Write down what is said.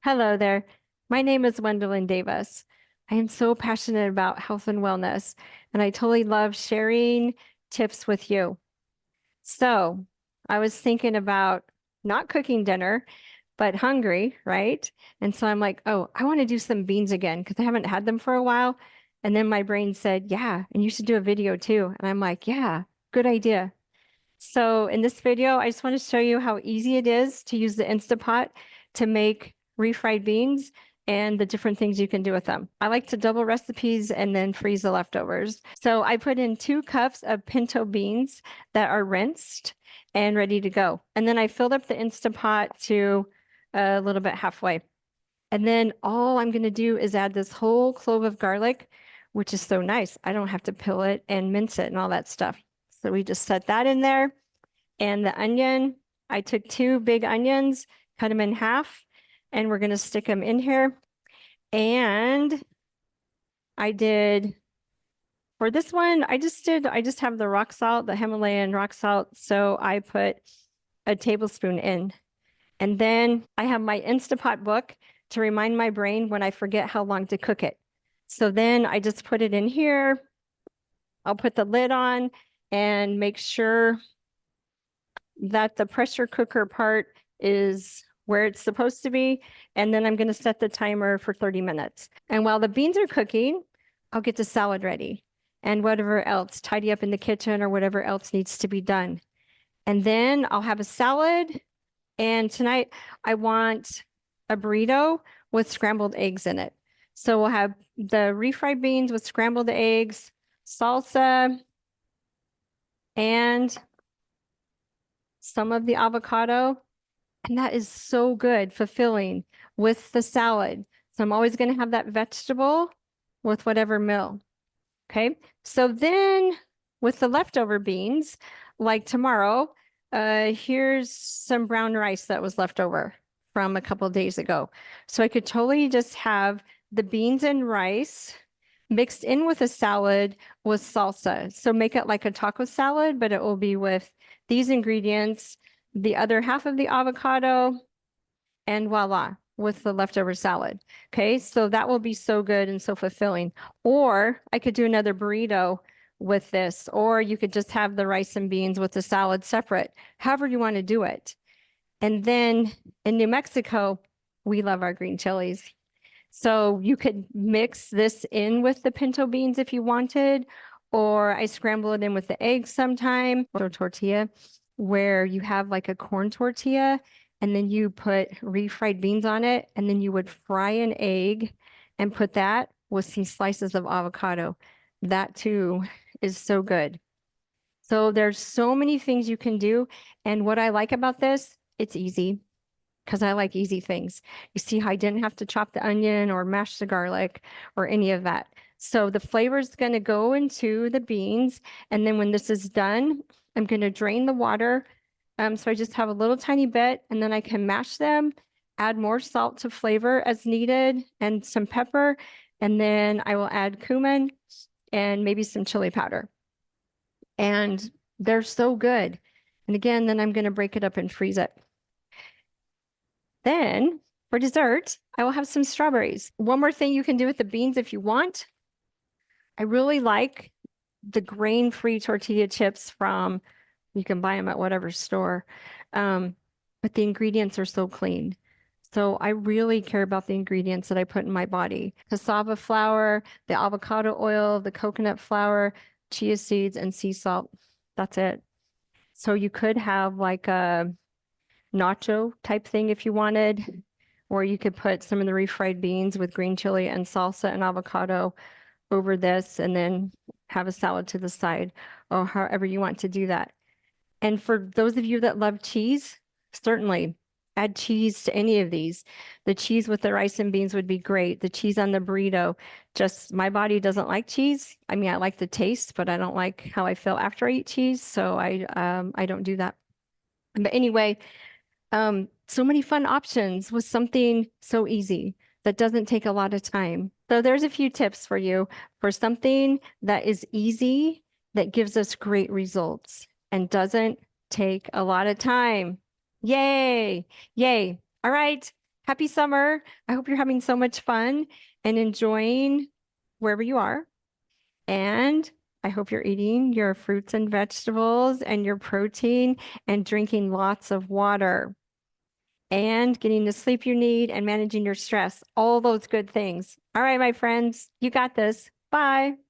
Hello there. My name is Wendolyn Davis. I am so passionate about health and wellness, and I totally love sharing tips with you. So, I was thinking about not cooking dinner, but hungry, right? And so I'm like, oh, I want to do some beans again because I haven't had them for a while. And then my brain said, yeah, and you should do a video too. And I'm like, yeah, good idea. So in this video, I just want to show you how easy it is to use the Instapot to make refried beans and the different things you can do with them. I like to double recipes and then freeze the leftovers. So I put in 2 cups of pinto beans that are rinsed and ready to go. And then I filled up the Instapot to a little bit halfway. And then all I'm going to do is add this whole clove of garlic, which is so nice. I don't have to peel it and mince it and all that stuff. So we just set that in there. And the onion, I took 2 big onions, cut them in half, and we're going to stick them in here. And I did, for this one, I just have the rock salt, the Himalayan rock salt. So I put a tablespoon in. And then I have my Instapot book to remind my brain when I forget how long to cook it. So then I just put it in here. I'll put the lid on and make sure that the pressure cooker part is where it's supposed to be. And then I'm going to set the timer for 30 minutes. And while the beans are cooking, I'll get the salad ready and whatever else, tidy up in the kitchen or whatever else needs to be done. And then I'll have a salad. And tonight I want a burrito with scrambled eggs in it. So we'll have the refried beans with scrambled eggs, salsa, and some of the avocado. And that is so good, fulfilling with the salad. So I'm always going to have that vegetable with whatever meal. Okay. So then with the leftover beans, like tomorrow, here's some brown rice that was left over from a couple of days ago. So I could totally just have the beans and rice mixed in with a salad with salsa. So make it like a taco salad, but it will be with these ingredients, the other half of the avocado, and voila, with the leftover salad. Okay, so that will be so good and so fulfilling. Or I could do another burrito with this, or you could just have the rice and beans with the salad separate, however you want to do it. And then in New Mexico, we love our green chilies. So you could mix this in with the pinto beans if you wanted, or I scramble it in with the eggs sometime, or tortilla, where you have like a corn tortilla, and then you put refried beans on it, and then you would fry an egg and put that with some slices of avocado. That too is so good. So there's so many things you can do. And what I like about this, it's easy because I like easy things. You see how I didn't have to chop the onion or mash the garlic or any of that. So the flavor is going to go into the beans. And then when this is done, I'm going to drain the water. So I just have a little tiny bit, and then I can mash them, add more salt to flavor as needed, and some pepper. And then I will add cumin and maybe some chili powder. And they're so good. And again, then I'm going to break it up and freeze it. Then for dessert, I will have some strawberries. One more thing you can do with the beans if you want. I really like the grain-free tortilla chips from, you can buy them at whatever store, but the ingredients are so clean. So I really care about the ingredients that I put in my body. Cassava flour, the avocado oil, the coconut flour, chia seeds, and sea salt. That's it. So you could have like a nacho type thing if you wanted, or you could put some of the refried beans with green chili and salsa and avocado over this and then have a salad to the side, or however you want to do that. And for those of you that love cheese, certainly add cheese to any of these. The cheese with the rice and beans would be great. The cheese on the burrito, just my body doesn't like cheese. I mean, I like the taste, but I don't like how I feel after I eat cheese, so I don't do that. But anyway, so many fun options with something so easy that doesn't take a lot of time. So there's a few tips for you for something that is easy, that gives us great results and doesn't take a lot of time. Yay! Yay. All right. happy summer. I hope you're having so much fun and enjoying wherever you are. And I hope you're eating your fruits and vegetables and your protein and drinking lots of water and getting the sleep you need and managing your stress. All those good things. All right, my friends, you got this. Bye.